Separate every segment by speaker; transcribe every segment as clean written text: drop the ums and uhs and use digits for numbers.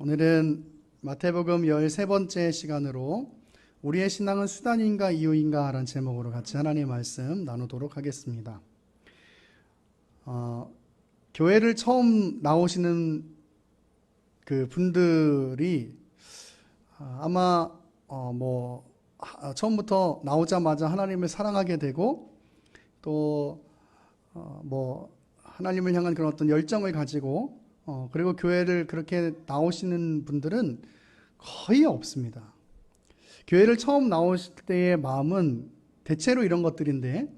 Speaker 1: 오늘은 마태복음 13번째 시간으로 우리의 신앙은 수단인가 이유인가 라는 제목으로 같이 하나님의 말씀 나누도록 하겠습니다. 교회를 처음 나오시는 그 분들이 아마 처음부터 나오자마자 하나님을 사랑하게 되고 또 하나님을 향한 그런 어떤 열정을 가지고 그리고 교회를 그렇게 나오시는 분들은 거의 없습니다. 교회를 처음 나오실 때의 마음은 대체로 이런 것들인데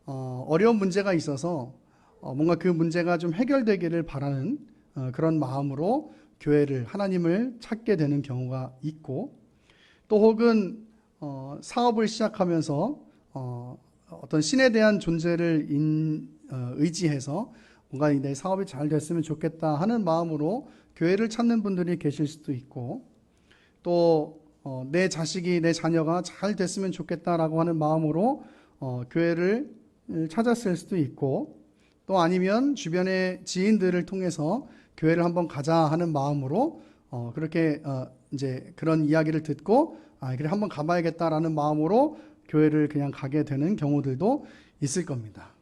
Speaker 1: 어려운 문제가 있어서 뭔가 그 문제가 좀 해결되기를 바라는 그런 마음으로 교회를 하나님을 찾게 되는 경우가 있고 또 혹은 사업을 시작하면서 어떤 신에 대한 존재를 의지해서 뭔가 내 사업이 잘 됐으면 좋겠다 하는 마음으로 교회를 찾는 분들이 계실 수도 있고 또 내 자식이 내 자녀가 잘 됐으면 좋겠다라고 하는 마음으로 교회를 찾았을 수도 있고 또 아니면 주변의 지인들을 통해서 교회를 한번 가자 하는 마음으로 그렇게 이제 그런 이야기를 듣고 그래 한번 가봐야겠다라는 마음으로 교회를 그냥 가게 되는 경우들도 있을 겁니다.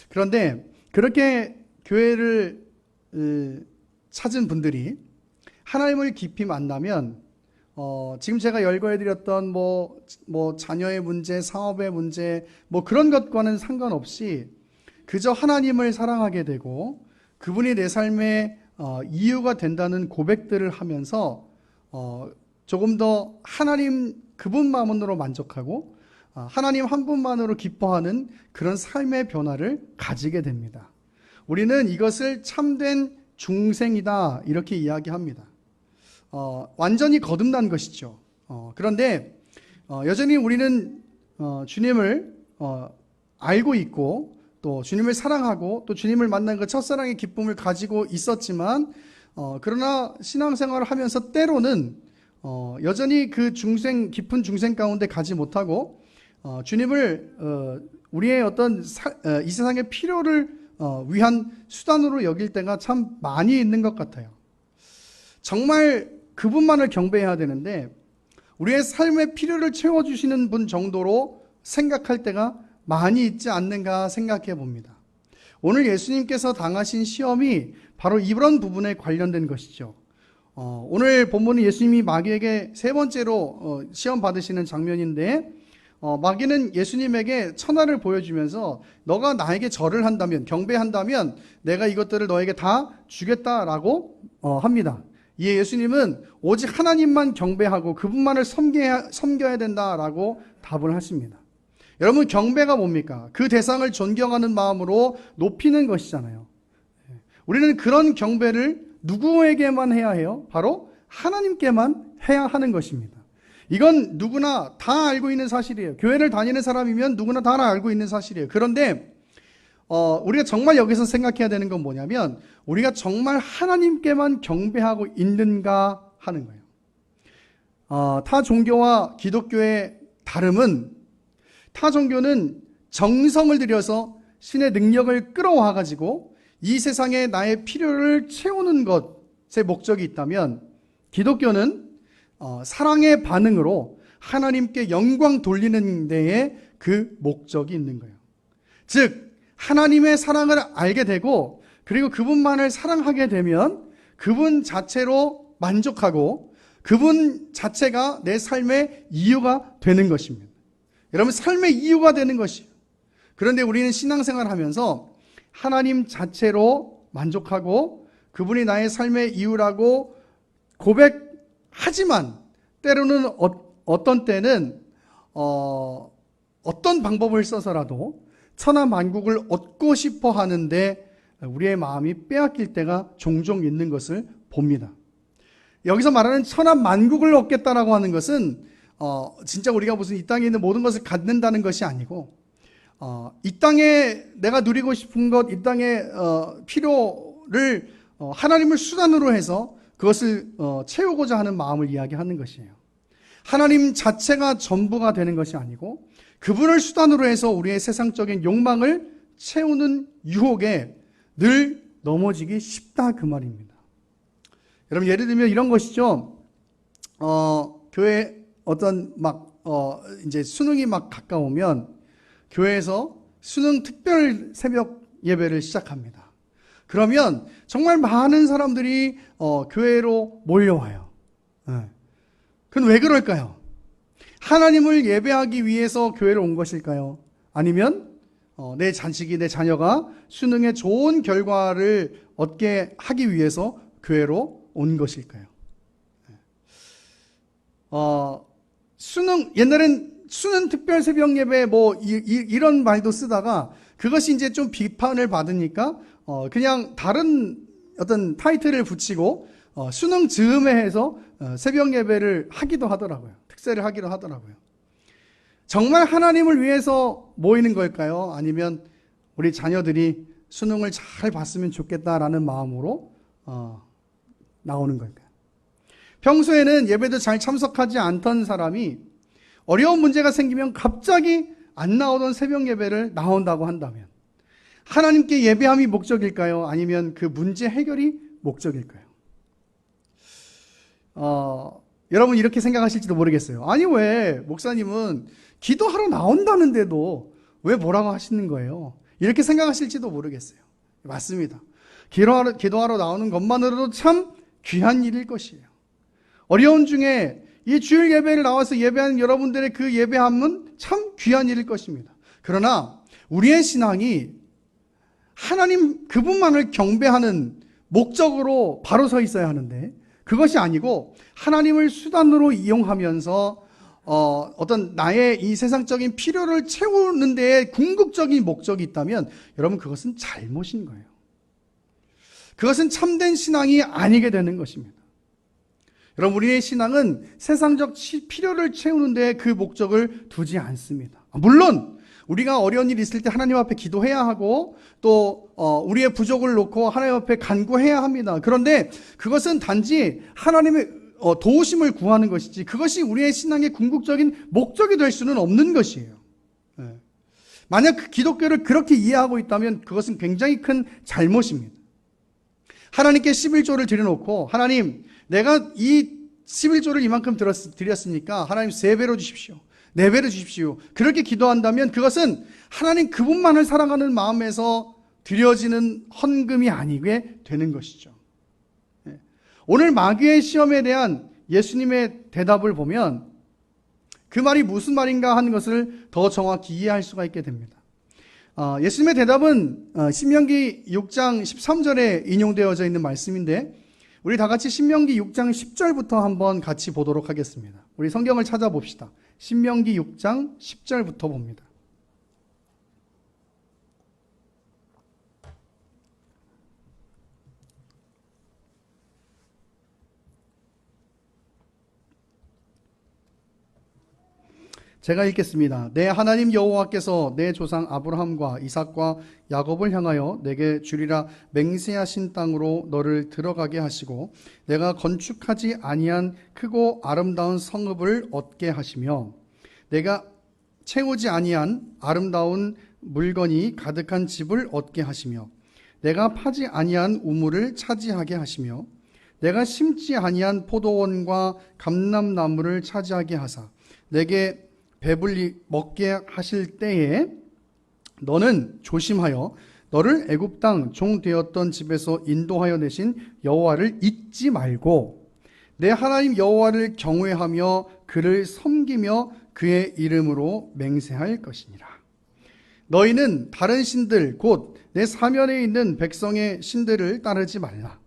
Speaker 1: 그런데 그렇게 교회를 찾은 분들이 하나님을 깊이 만나면 지금 제가 열거해드렸던 자녀의 문제, 사업의 문제 그런 것과는 상관없이 그저 하나님을 사랑하게 되고 그분이 내 삶의 이유가 된다는 고백들을 하면서 조금 더 하나님 그분만으로 만족하고 하나님 한 분만으로 기뻐하는 그런 삶의 변화를 가지게 됩니다. 우리는 이것을 참된 중생이다 이렇게 이야기합니다. 완전히 거듭난 것이죠. 그런데 여전히 우리는 주님을 알고 있고 또 주님을 사랑하고 또 주님을 만난 그 첫사랑의 기쁨을 가지고 있었지만 그러나 신앙생활을 하면서 때로는 여전히 그 깊은 중생 가운데 가지 못하고 주님을 우리의 어떤 이 세상의 필요를 위한 수단으로 여길 때가 참 많이 있는 것 같아요. 정말 그분만을 경배해야 되는데 우리의 삶의 필요를 채워주시는 분 정도로 생각할 때가 많이 있지 않는가 생각해 봅니다. 오늘 예수님께서 당하신 시험이 바로 이런 부분에 관련된 것이죠. 오늘 본문은 예수님이 마귀에게 세 번째로 시험 받으시는 장면인데 마귀는 예수님에게 천하를 보여주면서 너가 나에게 절을 한다면 경배한다면 내가 이것들을 너에게 다 주겠다라고 합니다. 이에 예수님은 오직 하나님만 경배하고 그분만을 섬겨야 된다라고 답을 하십니다. 여러분 경배가 뭡니까? 그 대상을 존경하는 마음으로 높이는 것이잖아요. 우리는 그런 경배를 누구에게만 해야 해요? 바로 하나님께만 해야 하는 것입니다. 이건 누구나 다 알고 있는 사실이에요. 교회를 다니는 사람이면 누구나 다 알고 있는 사실이에요. 그런데 우리가 정말 여기서 생각해야 되는 건 뭐냐면 우리가 정말 하나님께만 경배하고 있는가 하는 거예요. 타 종교와 기독교의 다름은 타 종교는 정성을 들여서 신의 능력을 끌어와 가지고 이 세상에 나의 필요를 채우는 것에 목적이 있다면 기독교는 사랑의 반응으로 하나님께 영광 돌리는 데에 그 목적이 있는 거예요. 즉 하나님의 사랑을 알게 되고 그리고 그분만을 사랑하게 되면 그분 자체로 만족하고 그분 자체가 내 삶의 이유가 되는 것입니다. 여러분 삶의 이유가 되는 것이에요. 그런데 우리는 신앙생활을 하면서 하나님 자체로 만족하고 그분이 나의 삶의 이유라고 고백하지만 때로는 어떤 때는 어떤 방법을 써서라도 천하만국을 얻고 싶어 하는데 우리의 마음이 빼앗길 때가 종종 있는 것을 봅니다. 여기서 말하는 천하만국을 얻겠다라고 하는 것은 진짜 우리가 무슨 이 땅에 있는 모든 것을 갖는다는 것이 아니고 이 땅에 내가 누리고 싶은 것, 이 땅의 필요를 하나님을 수단으로 해서 그것을 채우고자 하는 마음을 이야기하는 것이에요. 하나님 자체가 전부가 되는 것이 아니고 그분을 수단으로 해서 우리의 세상적인 욕망을 채우는 유혹에 늘 넘어지기 쉽다 그 말입니다. 여러분 예를 들면 이런 것이죠. 교회 어떤 이제 수능이 막 가까우면 교회에서 수능 특별 새벽 예배를 시작합니다. 그러면 정말 많은 사람들이 교회로 몰려와요. 그건 왜 그럴까요? 하나님을 예배하기 위해서 교회로 온 것일까요? 아니면 내 자식이, 내 자녀가 수능에 좋은 결과를 얻게 하기 위해서 교회로 온 것일까요? 옛날엔 수능 특별 새벽 예배 이런 말도 쓰다가 그것이 이제 좀 비판을 받으니까 그냥 다른 어떤 타이틀을 붙이고 수능 즈음에 해서 새벽 예배를 하기도 하더라고요. 특세를 하기도 하더라고요. 정말 하나님을 위해서 모이는 걸까요? 아니면 우리 자녀들이 수능을 잘 봤으면 좋겠다라는 마음으로 나오는 걸까요? 평소에는 예배도 잘 참석하지 않던 사람이 어려운 문제가 생기면 갑자기 안 나오던 새벽 예배를 나온다고 한다면 하나님께 예배함이 목적일까요? 아니면 그 문제 해결이 목적일까요? 여러분 이렇게 생각하실지도 모르겠어요. 아니 왜 목사님은 기도하러 나온다는데도 왜 뭐라고 하시는 거예요? 이렇게 생각하실지도 모르겠어요. 맞습니다. 기도하러 나오는 것만으로도 참 귀한 일일 것이에요. 어려운 중에 이 주일 예배를 나와서 예배하는 여러분들의 그 예배함은 참 귀한 일일 것입니다. 그러나 우리의 신앙이 하나님 그분만을 경배하는 목적으로 바로 서 있어야 하는데 그것이 아니고 하나님을 수단으로 이용하면서 어떤 나의 이 세상적인 필요를 채우는 데에 궁극적인 목적이 있다면 여러분 그것은 잘못인 거예요. 그것은 참된 신앙이 아니게 되는 것입니다. 여러분 우리의 신앙은 세상적 필요를 채우는 데에 그 목적을 두지 않습니다. 물론 우리가 어려운 일이 있을 때 하나님 앞에 기도해야 하고 또 우리의 부족을 놓고 하나님 앞에 간구해야 합니다. 그런데 그것은 단지 하나님의 도우심을 구하는 것이지 그것이 우리의 신앙의 궁극적인 목적이 될 수는 없는 것이에요. 만약 기독교를 그렇게 이해하고 있다면 그것은 굉장히 큰 잘못입니다. 하나님께 11조를 드려놓고 하나님 내가 이 11조를 이만큼 드렸으니까 하나님 3배로 주십시오. 4배로 주십시오. 그렇게 기도한다면 그것은 하나님 그분만을 사랑하는 마음에서 드려지는 헌금이 아니게 되는 것이죠. 오늘 마귀의 시험에 대한 예수님의 대답을 보면 그 말이 무슨 말인가 하는 것을 더 정확히 이해할 수가 있게 됩니다. 예수님의 대답은 신명기 6장 13절에 인용되어져 있는 말씀인데 우리 다 같이 신명기 6장 10절부터 한번 같이 보도록 하겠습니다. 우리 성경을 찾아봅시다. 신명기 6장 10절부터 봅니다. 제가 읽겠습니다. 내 하나님 여호와께서 내 조상 아브라함과 이삭과 야곱을 향하여 내게 주리라 맹세하신 땅으로 너를 들어가게 하시고 내가 건축하지 아니한 크고 아름다운 성읍을 얻게 하시며 내가 채우지 아니한 아름다운 물건이 가득한 집을 얻게 하시며 내가 파지 아니한 우물을 차지하게 하시며 내가 심지 아니한 포도원과 감람나무를 차지하게 하사 내게 배불리 먹게 하실 때에 너는 조심하여 너를 애굽 땅 종 되었던 집에서 인도하여 내신 여호와를 잊지 말고 내 하나님 여호와를 경외하며 그를 섬기며 그의 이름으로 맹세할 것이니라. 너희는 다른 신들 곧 내 사면에 있는 백성의 신들을 따르지 말라.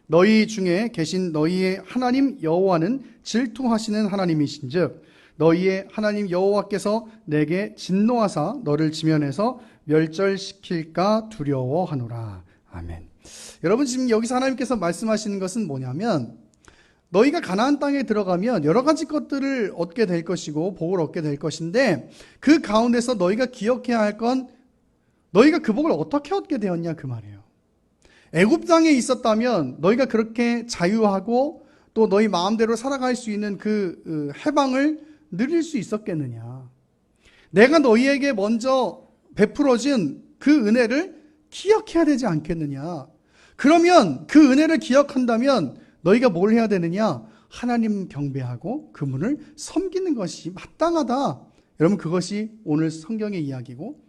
Speaker 1: 너희 중에 계신 너희의 하나님 여호와는 질투하시는 하나님이신즉 너희의 하나님 여호와께서 내게 진노하사 너를 지면에서 멸절시킬까 두려워하노라. 아멘. 여러분 지금 여기서 하나님께서 말씀하시는 것은 뭐냐면 너희가 가나안 땅에 들어가면 여러 가지 것들을 얻게 될 것이고 복을 얻게 될 것인데 그 가운데서 너희가 기억해야 할 건 너희가 그 복을 어떻게 얻게 되었냐 그 말이에요. 애굽 땅에 있었다면 너희가 그렇게 자유하고 또 너희 마음대로 살아갈 수 있는 그 해방을 누릴 수 있었겠느냐. 내가 너희에게 먼저 베풀어진 그 은혜를 기억해야 되지 않겠느냐. 그러면 그 은혜를 기억한다면 너희가 뭘 해야 되느냐? 하나님 경배하고 그분을 섬기는 것이 마땅하다. 여러분, 그것이 오늘 성경의 이야기고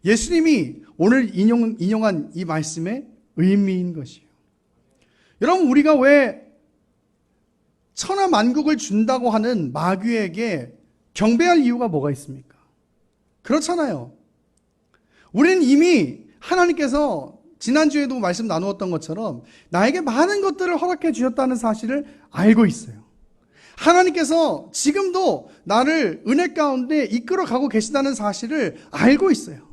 Speaker 1: 예수님이 오늘 인용한 이 말씀의 의미인 것이에요. 여러분, 우리가 왜 천하 만국을 준다고 하는 마귀에게 경배할 이유가 뭐가 있습니까? 그렇잖아요. 우리는 이미 하나님께서 지난주에도 말씀 나누었던 것처럼 나에게 많은 것들을 허락해 주셨다는 사실을 알고 있어요. 하나님께서 지금도 나를 은혜 가운데 이끌어 가고 계시다는 사실을 알고 있어요.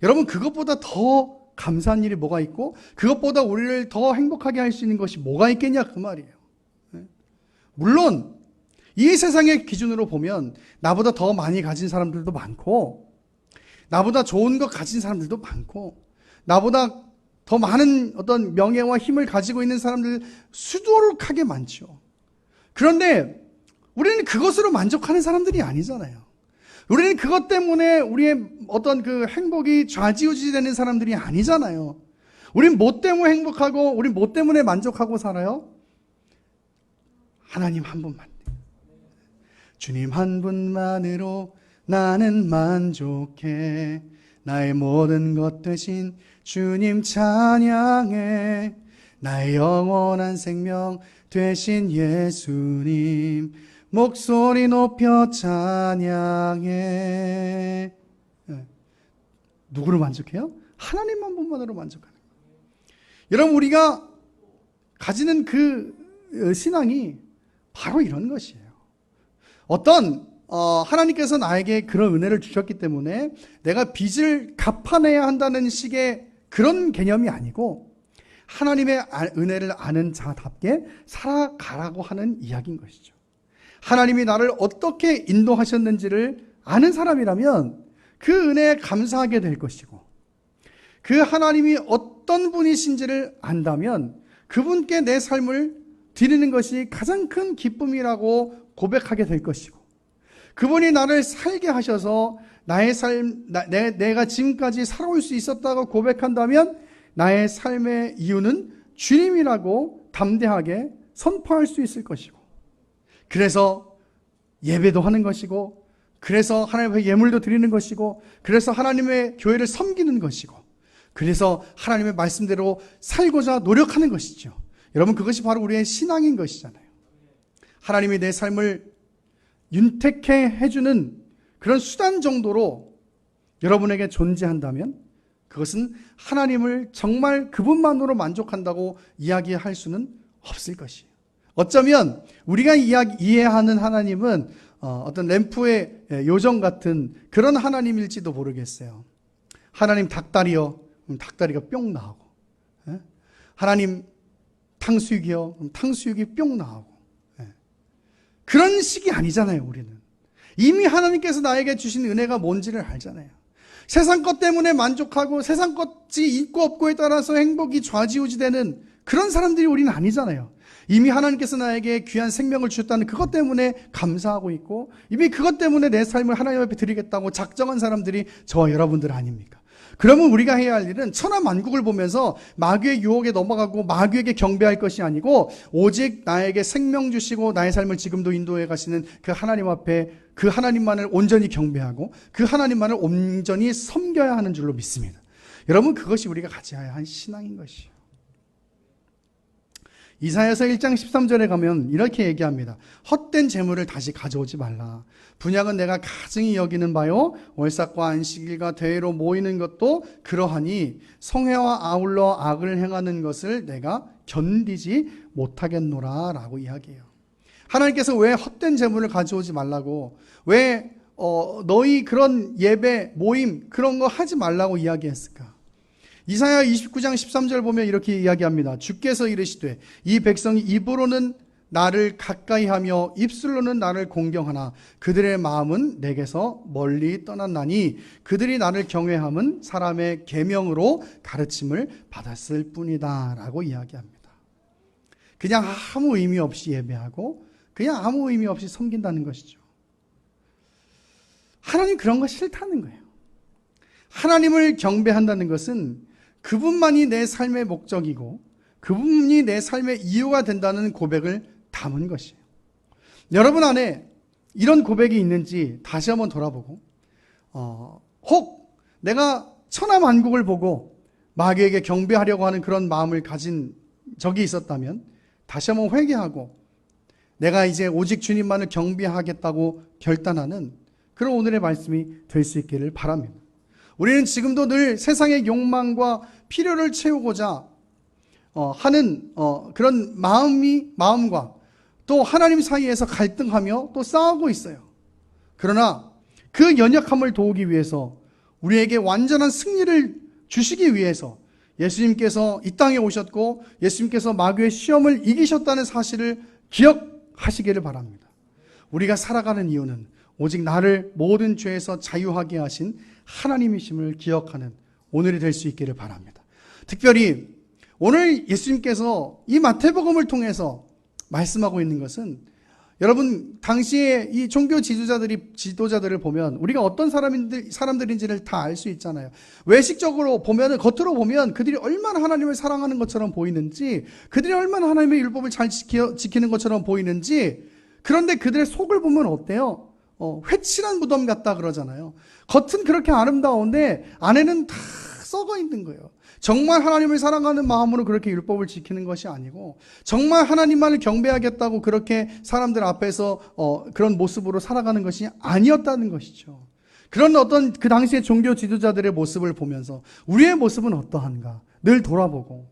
Speaker 1: 여러분, 그것보다 더 감사한 일이 뭐가 있고 그것보다 우리를 더 행복하게 할 수 있는 것이 뭐가 있겠냐, 그 말이에요. 물론 이 세상의 기준으로 보면 나보다 더 많이 가진 사람들도 많고 나보다 좋은 것 가진 사람들도 많고 나보다 더 많은 어떤 명예와 힘을 가지고 있는 사람들 수두룩하게 많죠. 그런데 우리는 그것으로 만족하는 사람들이 아니잖아요. 우리는 그것 때문에 우리의 어떤 그 행복이 좌지우지 되는 사람들이 아니잖아요. 우린 뭐 때문에 행복하고 우린 뭐 때문에 만족하고 살아요? 하나님 한 분만. 주님 한 분만으로 나는 만족해. 나의 모든 것 되신 주님 찬양해. 나의 영원한 생명 되신 예수님 목소리 높여 찬양해. 누구를 만족해요? 하나님 한 분만으로 만족하는 거예요. 여러분, 우리가 가지는 그 신앙이 바로 이런 것이에요. 하나님께서 나에게 그런 은혜를 주셨기 때문에 내가 빚을 갚아내야 한다는 식의 그런 개념이 아니고 하나님의 은혜를 아는 자답게 살아가라고 하는 이야기인 것이죠. 하나님이 나를 어떻게 인도하셨는지를 아는 사람이라면 그 은혜에 감사하게 될 것이고 그 하나님이 어떤 분이신지를 안다면 그분께 내 삶을 드리는 것이 가장 큰 기쁨이라고 고백하게 될 것이고 그분이 나를 살게 하셔서 나의 삶, 내가 지금까지 살아올 수 있었다고 고백한다면 나의 삶의 이유는 주님이라고 담대하게 선포할 수 있을 것이고 그래서 예배도 하는 것이고 그래서 하나님 앞에 예물도 드리는 것이고 그래서 하나님의 교회를 섬기는 것이고 그래서 하나님의 말씀대로 살고자 노력하는 것이죠. 여러분, 그것이 바로 우리의 신앙인 것이잖아요. 하나님이 내 삶을 윤택해 해주는 그런 수단 정도로 여러분에게 존재한다면 그것은 하나님을 정말 그분만으로 만족한다고 이야기할 수는 없을 것이에요. 어쩌면 우리가 이해하는 하나님은 어떤 램프의 요정 같은 그런 하나님일지도 모르겠어요. 하나님 닭다리요, 그럼 닭다리가 뿅 나오고, 하나님 탕수육이요, 그럼 탕수육이 뿅 나오고, 그런 식이 아니잖아요. 우리는 이미 하나님께서 나에게 주신 은혜가 뭔지를 알잖아요. 세상 것 때문에 만족하고 세상 것이 있고 없고에 따라서 행복이 좌지우지되는 그런 사람들이 우리는 아니잖아요. 이미 하나님께서 나에게 귀한 생명을 주셨다는 그것 때문에 감사하고 있고 이미 그것 때문에 내 삶을 하나님 앞에 드리겠다고 작정한 사람들이 저와 여러분들 아닙니까? 그러면 우리가 해야 할 일은 천하 만국을 보면서 마귀의 유혹에 넘어가고 마귀에게 경배할 것이 아니고 오직 나에게 생명 주시고 나의 삶을 지금도 인도해 가시는 그 하나님 앞에 그 하나님만을 온전히 경배하고 그 하나님만을 온전히 섬겨야 하는 줄로 믿습니다. 여러분, 그것이 우리가 가져야 할 신앙인 것이에요. 이사야서 1장 13절에 가면 이렇게 얘기합니다. 헛된 재물을 다시 가져오지 말라. 분향은 내가 가증히 여기는 바요 월삭과 안식일과 대회로 모이는 것도 그러하니 성회와 아울러 악을 행하는 것을 내가 견디지 못하겠노라 라고 이야기해요. 하나님께서 왜 헛된 재물을 가져오지 말라고 왜 너희 그런 예배 모임 그런 거 하지 말라고 이야기했을까? 이사야 29장 13절 보면 이렇게 이야기합니다. 주께서 이르시되 이 백성이 입으로는 나를 가까이하며 입술로는 나를 공경하나 그들의 마음은 내게서 멀리 떠났나니 그들이 나를 경외함은 사람의 계명으로 가르침을 받았을 뿐이다 라고 이야기합니다. 그냥 아무 의미 없이 예배하고 그냥 아무 의미 없이 섬긴다는 것이죠. 하나님 그런 거 싫다는 거예요. 하나님을 경배한다는 것은 그분만이 내 삶의 목적이고 그분이 내 삶의 이유가 된다는 고백을 담은 것이에요. 여러분 안에 이런 고백이 있는지 다시 한번 돌아보고 혹 내가 천하만국을 보고 마귀에게 경배하려고 하는 그런 마음을 가진 적이 있었다면 다시 한번 회개하고 내가 이제 오직 주님만을 경배하겠다고 결단하는 그런 오늘의 말씀이 될 수 있기를 바랍니다. 우리는 지금도 늘 세상의 욕망과 필요를 채우고자 하는 그런 마음과 또 하나님 사이에서 갈등하며 또 싸우고 있어요. 그러나 그 연약함을 도우기 위해서 우리에게 완전한 승리를 주시기 위해서 예수님께서 이 땅에 오셨고 예수님께서 마귀의 시험을 이기셨다는 사실을 기억하시기를 바랍니다. 우리가 살아가는 이유는 오직 나를 모든 죄에서 자유하게 하신 하나님이심을 기억하는 오늘이 될 수 있기를 바랍니다. 특별히 오늘 예수님께서 이 마태복음을 통해서 말씀하고 있는 것은 여러분 당시에 이 종교 지도자들을 보면 우리가 어떤 사람들인지를 다 알 수 있잖아요. 외식적으로 보면 겉으로 보면 그들이 얼마나 하나님을 사랑하는 것처럼 보이는지 그들이 얼마나 하나님의 율법을 잘 지키는 것처럼 보이는지 그런데 그들의 속을 보면 어때요? 회칠한 무덤 같다 그러잖아요. 겉은 그렇게 아름다운데 안에는 다 썩어 있는 거예요. 정말 하나님을 사랑하는 마음으로 그렇게 율법을 지키는 것이 아니고 정말 하나님만을 경배하겠다고 그렇게 사람들 앞에서 그런 모습으로 살아가는 것이 아니었다는 것이죠. 그런 어떤 그 당시의 종교 지도자들의 모습을 보면서 우리의 모습은 어떠한가 늘 돌아보고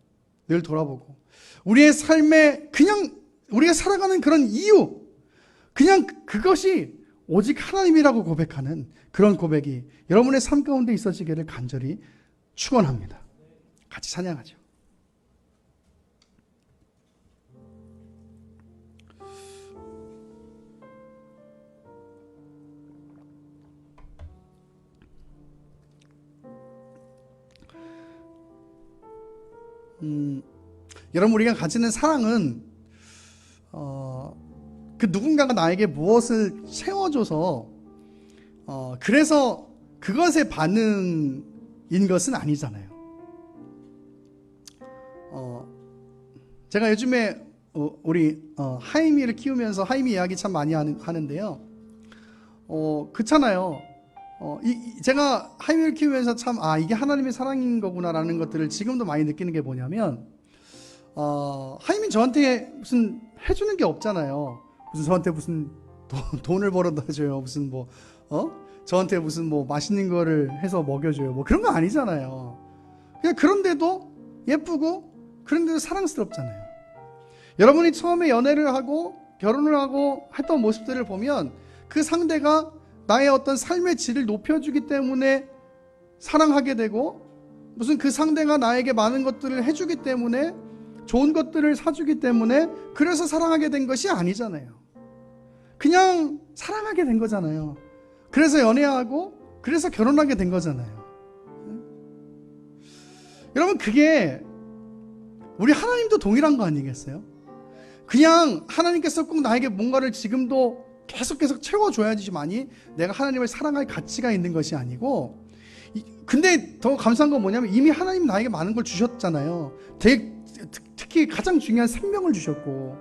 Speaker 1: 우리의 삶에 그냥 우리가 살아가는 그런 이유 그냥 그것이 오직 하나님이라고 고백하는 그런 고백이 여러분의 삶 가운데 있어지기를 간절히 축원합니다. 같이 찬양하죠. 여러분 우리가 가지는 사랑은 그 누군가가 나에게 무엇을 채워줘서 그래서 그것의 반응인 것은 아니잖아요. 제가 요즘에 우리 하임이를 키우면서 하임이 이야기 참 많이 하는데요. 그렇잖아요. 제가 하임이를 키우면서 참 이게 하나님의 사랑인 거구나라는 것들을 지금도 많이 느끼는 게 뭐냐면 하임이 저한테 무슨 해주는 게 없잖아요. 무슨 저한테 무슨 돈을 벌어다 줘요. 무슨 저한테 무슨 맛있는 거를 해서 먹여줘요. 그런 거 아니잖아요. 그냥 그런데도 예쁘고 그런데도 사랑스럽잖아요. 여러분이 처음에 연애를 하고 결혼을 하고 했던 모습들을 보면 그 상대가 나의 어떤 삶의 질을 높여주기 때문에 사랑하게 되고 무슨 그 상대가 나에게 많은 것들을 해주기 때문에 좋은 것들을 사주기 때문에 그래서 사랑하게 된 것이 아니잖아요. 그냥 사랑하게 된 거잖아요. 그래서 연애하고 그래서 결혼하게 된 거잖아요. 여러분 그게 우리 하나님도 동일한 거 아니겠어요? 그냥 하나님께서 꼭 나에게 뭔가를 지금도 계속 채워줘야지만이 내가 하나님을 사랑할 가치가 있는 것이 아니고 근데 더 감사한 건 뭐냐면 이미 하나님 나에게 많은 걸 주셨잖아요. 특히 가장 중요한 생명을 주셨고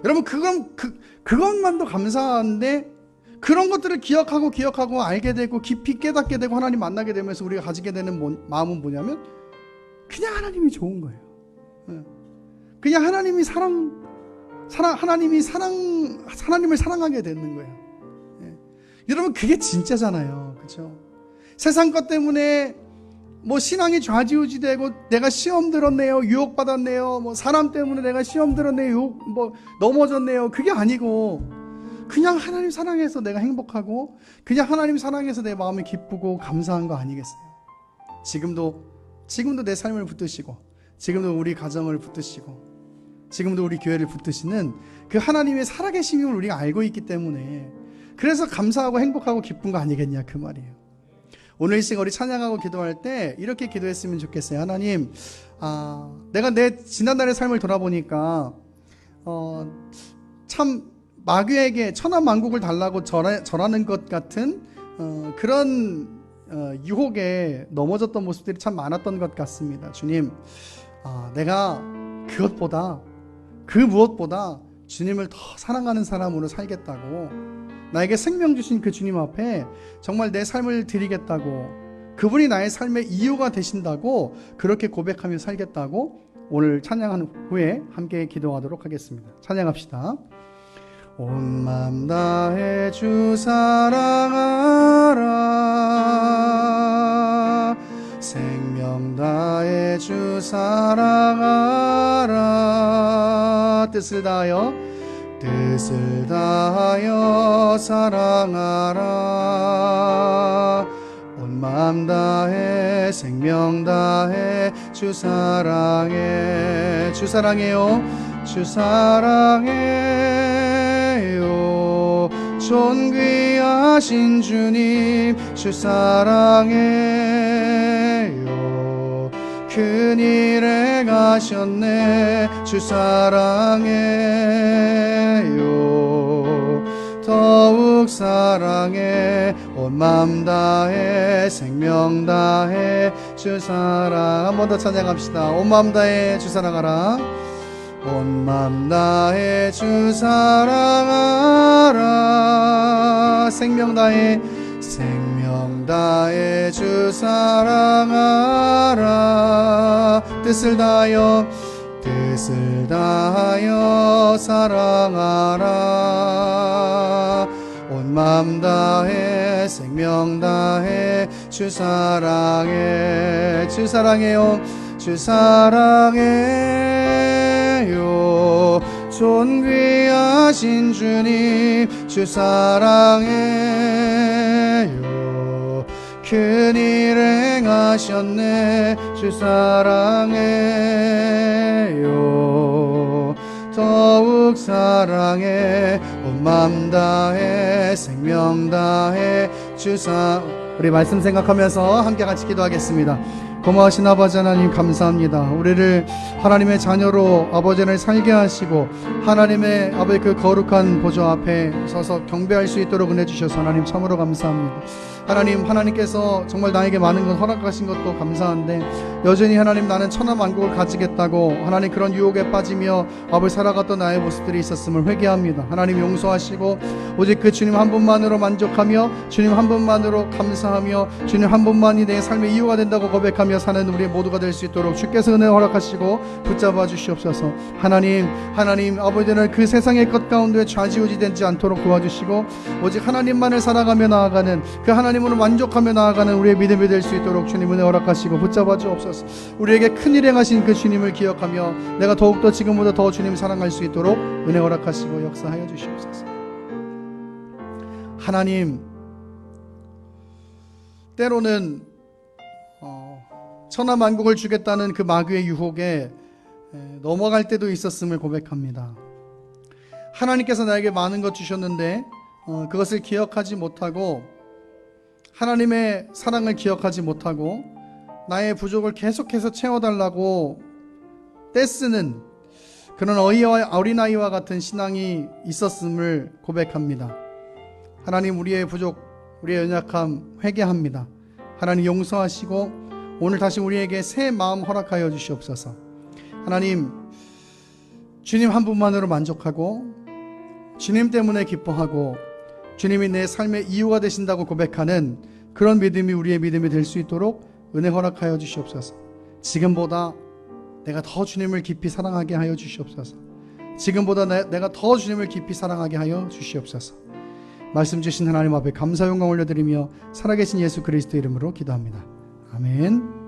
Speaker 1: 여러분 그것만도 감사한데 그런 것들을 기억하고 알게 되고 깊이 깨닫게 되고 하나님 만나게 되면서 우리가 가지게 되는 마음은 뭐냐면 그냥 하나님이 좋은 거예요. 그냥 하나님을 사랑하게 되는 거예요. 여러분 그게 진짜잖아요. 그렇죠? 세상 것 때문에 신앙이 좌지우지되고 내가 시험 들었네요, 유혹받았네요, 사람 때문에 내가 시험 들었네요, 넘어졌네요. 그게 아니고 그냥 하나님 사랑해서 내가 행복하고 그냥 하나님 사랑해서 내 마음이 기쁘고 감사한 거 아니겠어요? 지금도 내 삶을 붙드시고 지금도 우리 가정을 붙드시고 지금도 우리 교회를 붙드시는 그 하나님의 살아계심을 우리가 알고 있기 때문에 그래서 감사하고 행복하고 기쁜 거 아니겠냐 그 말이에요. 오늘 이 시간 우리 찬양하고 기도할 때 이렇게 기도했으면 좋겠어요. 하나님, 내가 내 지난날의 삶을 돌아보니까 참 마귀에게 천하만국을 달라고 절하는 것 같은 그런 유혹에 넘어졌던 모습들이 참 많았던 것 같습니다. 주님, 내가 그것보다 그 무엇보다 주님을 더 사랑하는 사람으로 살겠다고, 나에게 생명 주신 그 주님 앞에 정말 내 삶을 드리겠다고, 그분이 나의 삶의 이유가 되신다고 그렇게 고백하며 살겠다고 오늘 찬양한 후에 함께 기도하도록 하겠습니다. 찬양합시다. 온 맘 다해 주 사랑하라, 생명 다해 주 사랑하라, 뜻을 다하여 사랑하라, 온 맘 다해 생명 다해 주 사랑해, 주 사랑해요, 주 사랑해요, 존귀하신 주님 주 사랑해요, 큰일 행하셨네 주 사랑해요, 더욱 사랑해, 온 맘 다해 생명 다해 주 사랑. 한 번 더 찬양합시다. 온 맘 다해 주 사랑하라, 온 맘 다해 주 사랑하라, 생명 다해 생명 다해 주 사랑하라, 뜻을 다하여 사랑하라, 온 맘 다해 생명 다해 주 사랑해, 주 사랑해요, 주 사랑해요, 존귀하신 주님 주 사랑해요, 큰일 행하셨네 주 사랑해요, 더욱 사랑해, 온 맘 다해 생명 다해 주 우리 말씀 생각하면서 함께 같이 기도하겠습니다. 고마우신 아버지 하나님 감사합니다. 우리를 하나님의 자녀로 아버지 하나님 살게 하시고 하나님의 아버지 그 거룩한 보좌 앞에 서서 경배할 수 있도록 은혜 주셔서 하나님 참으로 감사합니다. 하나님께서 정말 나에게 많은 것 허락하신 것도 감사한데 여전히 하나님 나는 천하만국을 가지겠다고 하나님 그런 유혹에 빠지며 아버지 살아갔던 나의 모습들이 있었음을 회개합니다. 하나님 용서하시고 오직 그 주님 한 분만으로 만족하며 주님 한 분만으로 감사하며 주님 한 분만이 내 삶의 이유가 된다고 고백하며 사는 우리 모두가 될 수 있도록 주께서 은혜 허락하시고 붙잡아 주시옵소서. 하나님 아버지는 그 세상의 것 가운데 좌지우지되지 않도록 도와주시고 오직 하나님만을 살아가며 나아가는 그 하나님으로 만족하며 나아가는 우리의 믿음이 될 수 있도록 주님 은혜 허락하시고 붙잡아 주옵소서. 우리에게 큰일 행하신 그 주님을 기억하며 내가 더욱더 지금보다 더 주님 사랑할 수 있도록 은혜 허락하시고 역사하여 주시옵소서. 하나님, 때로는 천하만국을 주겠다는 그 마귀의 유혹에 넘어갈 때도 있었음을 고백합니다. 하나님께서 나에게 많은 것 주셨는데 그것을 기억하지 못하고 하나님의 사랑을 기억하지 못하고 나의 부족을 계속해서 채워달라고 떼쓰는 그런 어린아이와 같은 신앙이 있었음을 고백합니다. 하나님, 우리의 부족, 우리의 연약함 회개합니다. 하나님 용서하시고 오늘 다시 우리에게 새 마음 허락하여 주시옵소서. 하나님, 주님 한 분만으로 만족하고 주님 때문에 기뻐하고 주님이 내 삶의 이유가 되신다고 고백하는 그런 믿음이 우리의 믿음이 될 수 있도록 은혜 허락하여 주시옵소서. 지금보다 내가 더 주님을 깊이 사랑하게 하여 주시옵소서. 지금보다 내가 더 주님을 깊이 사랑하게 하여 주시옵소서. 말씀 주신 하나님 앞에 감사 영광 올려드리며 살아계신 예수 그리스도 이름으로 기도합니다. 아멘.